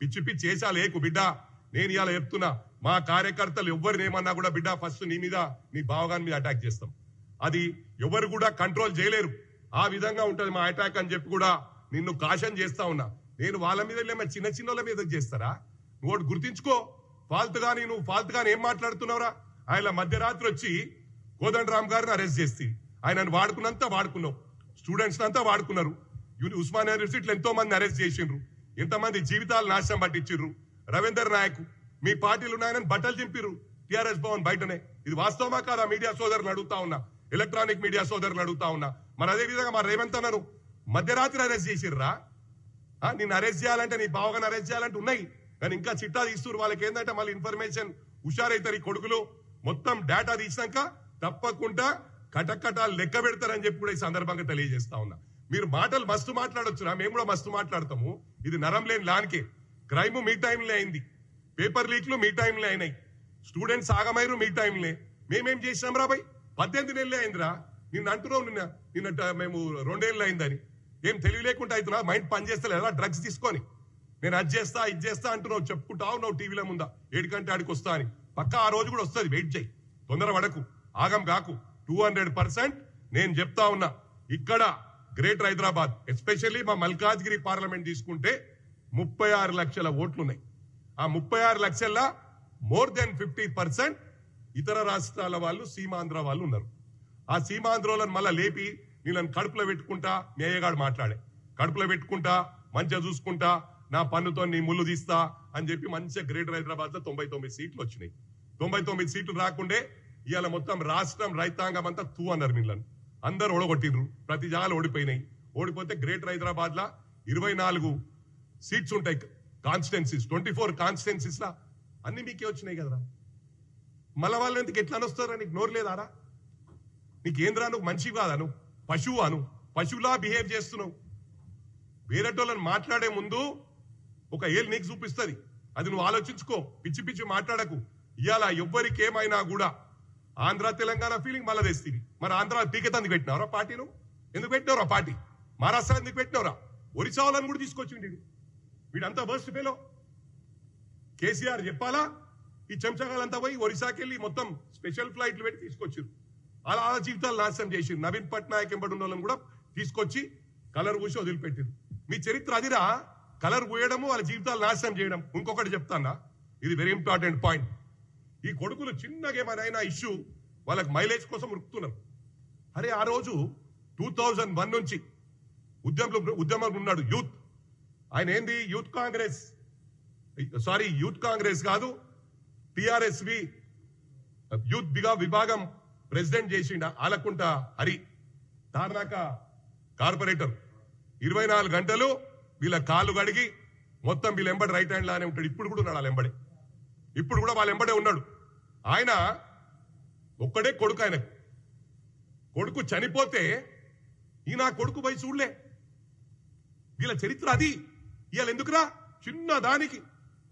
పిచ్చి పిచ్చి చేసాలేకు బిడ్డ. నేను ఇవాళ చెప్తున్నా, మా కార్యకర్తలు ఎవరినేమన్నా కూడా బిడ్డ ఫస్ట్ నీ మీద నీ బావగాని మీద అటాక్ చేస్తాం. అది ఎవరు కూడా కంట్రోల్ చేయలేరు. ఆ విధంగా ఉంటది మా అటాక్ అని చెప్పి కూడా నిన్ను కాషన్ చేస్తా ఉన్నా. నేను వాళ్ళ మీద చిన్న చిన్నోళ్ళ మీద చేస్తారా? నువ్వు గుర్తించుకో. నువ్వు ఫాల్త్ గాని ఏం మాట్లాడుతున్నావురా? ఆయన మధ్యరాత్రి వచ్చి కోదండరామ్ గారిని అరెస్ట్ చేసి ఆయనను వాడుకున్నంత వాడుకున్నావు, స్టూడెంట్స్ అంతా వాడుకున్నారు. ఉస్మానియా యూనివర్సిటీలో ఎంతో మంది అరెస్ట్ చేసిండ్రు, ఎంతమంది జీవితాలు నాశనం పట్టించిర్రు. రవీందర్ నాయక్ మీ పార్టీలు ఉన్నాయని బట్టలు చింపిర్రు టిఆర్ఎస్ భవన్ బయటనే. ఇది వాస్తవమా కాదా? మీడియా సోదరులు అడుగుతా ఉన్నా, ఎలక్ట్రానిక్ మీడియా సోదరులు అడుగుతా ఉన్నా. మరి అదే విధంగా మా రేవంత్ అన్నను మధ్యరాత్రి అరెస్ట్ చేసిర్రా? నిన్ను అరెస్ట్ చేయాలంటే, నీ బావగాని అరెస్ట్ చేయాలంటే ఉన్నాయి, కానీ ఇంకా చిట్టా తీస్తున్నారు. వాళ్ళకి ఏంటంటే మళ్ళీ ఇన్ఫర్మేషన్ హుషారైతారు. ఈ కొడుకులు మొత్తం డేటా తీసినాక తప్పకుండా కటకటాలు లెక్క పెడతారని చెప్పి కూడా ఈ సందర్భంగా తెలియజేస్తా ఉన్నా. మీరు మాటలు మస్తు మాట్లాడొచ్చురా, మేము కూడా మస్తు మాట్లాడతాము. ఇది నరం లేని లానికే. క్రైమ్ మీ టైంలో అయింది, పేపర్ లీక్లు మీ టైంలో అయినాయి, స్టూడెంట్స్ ఆగమైరు మీ టైంలో. మేమేం చేసినాం రా భయ్? 18 నెలలే అయిందిరా. నిన్ను అంటున్నావు, నిన్న మేము 2 ఏళ్ళు అయిందని. ఏం తెలివి లేకుండా అవుతున్నా? మైండ్ పని చేస్తలేదా? డ్రగ్స్ తీసుకొని నేను అది చేస్తా ఇది చేస్తా అంటున్నావు, చెప్పుకుంటావు నువ్వు టీవీలో ముందా 7 గంట ఆడికి వస్తా అని. పక్కా ఆ రోజు కూడా వస్తుంది, వెయిట్ చేయి, తొందర పడకు, ఆగం కాకు. 200% నేను చెప్తా ఉన్నా. ఇక్కడ గ్రేటర్ హైదరాబాద్ ఎస్పెషల్లీ మా మల్కాజ్గిరి పార్లమెంట్ తీసుకుంటే 36 లక్షల ఓట్లున్నాయి. ఆ 36 లక్షల్లో మోర్ దెన్ 50% ఇతర రాష్ట్రాల వాళ్ళు, సీమాంధ్ర వాళ్ళు ఉన్నారు. ఆ సీమాంధ్రోలను మళ్ళా లేపి నీళ్ళని కడుపులో పెట్టుకుంటా, మీ అయ్యగాడు మాట్లాడే కడుపులో పెట్టుకుంటా, మంచిగా చూసుకుంటా, నా పన్నుతో నీ ముళ్ళు తీస్తా అని చెప్పి మంచిగా గ్రేటర్ హైదరాబాద్ లో 99 సీట్లు వచ్చినాయి. 99 సీట్లు రాకుండే ఇవాళ మొత్తం రాష్ట్రం రైతాంగం అంతా తూ అన్నారు. వీళ్ళని అందరు ఓడగొట్టిండ్రు, ప్రతి జాగాలు ఓడిపోయినాయి. ఓడిపోతే గ్రేటర్ హైదరాబాద్ లా 24 సీట్స్ ఉంటాయి కాన్స్టిట్యున్సీస్, 24 కాన్స్టిట్యున్సీస్ లా అన్ని మీకే వచ్చినాయి కదరా. మళ్ళా వాళ్ళు ఎందుకు ఎట్లా వస్తారా? నీకు నోరు లేదారా? నీకేంద్రా? నువ్వు మనిషి కాదా? నువ్వు పశువు అను, పశువులా బిహేవ్ చేస్తున్నావు. వేరేటోళ్ళని మాట్లాడే ముందు ఒక ఏళ్ళు నీకు చూపిస్తుంది, అది నువ్వు ఆలోచించుకో. పిచ్చి పిచ్చి మాట్లాడకు. ఇవాళ ఎవ్వరికి ఏమైనా కూడా ఆంధ్ర తెలంగాణ ఫీలింగ్ మళ్ళా తెస్తుంది. మరి ఆంధ్ర టీకెట్ ఎందుకు పెట్టినవరా? పార్టీ నువ్వు ఎందుకు పెట్టినవరా? పార్టీ మహారాష్ట్ర ఎందుకు పెట్టినవరా? ఒరిస్సా వాళ్ళని కూడా తీసుకొచ్చిండి వీడంతా వర్స్ట్ ఫెలో. కేసీఆర్ చెప్పాలా? ఈ చెంచగాలంతా పోయి ఒరిస్సాకి వెళ్ళి మొత్తం స్పెషల్ ఫ్లైట్లు పెట్టి తీసుకొచ్చారు. అలా జీవితాలు నాశనం చేసి నవీన్ పట్నాయక్ ఎంబడి ఉన్న వాళ్ళని కూడా తీసుకొచ్చి కలర్ పూసి వదిలిపెట్టారు. మీ చరిత్ర అదిరా, కలర్ పూయడము, వాళ్ళ జీవితాలు నాశనం చేయడం. ఇంకొకటి చెప్తానా, ఇది వెరీ ఇంపార్టెంట్ పాయింట్. ఈ కొడుకులు చిన్నగా ఏమైనా ఇష్యూ వాళ్ళకి మైలేజ్ కోసం ఉరుకుతున్నారు. అరే ఆ రోజు 2001 నుంచి ఉద్యమంలో ఉన్నాడు యూత్. ఆయన ఏంది? యూత్ కాంగ్రెస్ కాదు, టిఆర్ఎస్వి యూత్ విభాగం ప్రెసిడెంట్ చేసిండ ఆలకుంట హరి, తార్నాక కార్పొరేటర్. 24 గంటలు వీళ్ళ కాళ్ళు కడిగి మొత్తం వీళ్ళ ఎంబడి రైట్ హ్యాండ్ లానే ఉంటాడు. ఇప్పుడు కూడా ఉన్నాడు వాళ్ళ ఎంబడే, ఇప్పుడు కూడా వాళ్ళ ఎంబడే ఉన్నాడు. ఆయన ఒక్కడే కొడుకు. ఆయనకు కొడుకు చనిపోతే ఈయన కొడుకు పోయి చూడలే. వీళ్ళ చరిత్ర అది. ఇవాళ ఎందుకురా? చిన్న దానికి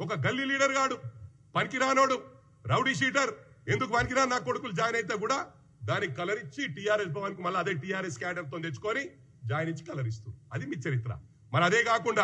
ఒక గల్లీ లీడర్ గాడు, పనికిరానోడు, రౌడీ షీటర్, ఎందుకు పనికిరా నా కొడుకులు జాయిన్ అయితే కూడా దానికి కలర్ ఇచ్చి టీఆర్ఎస్ భవన్ కు మళ్ళీ అదే టీఆర్ఎస్ క్యాడర్ తో తెచ్చుకొని జాయిన్ ఇచ్చి కలర్ ఇస్తారు. అది మీ చరిత్ర. మరి అదే కాకుండా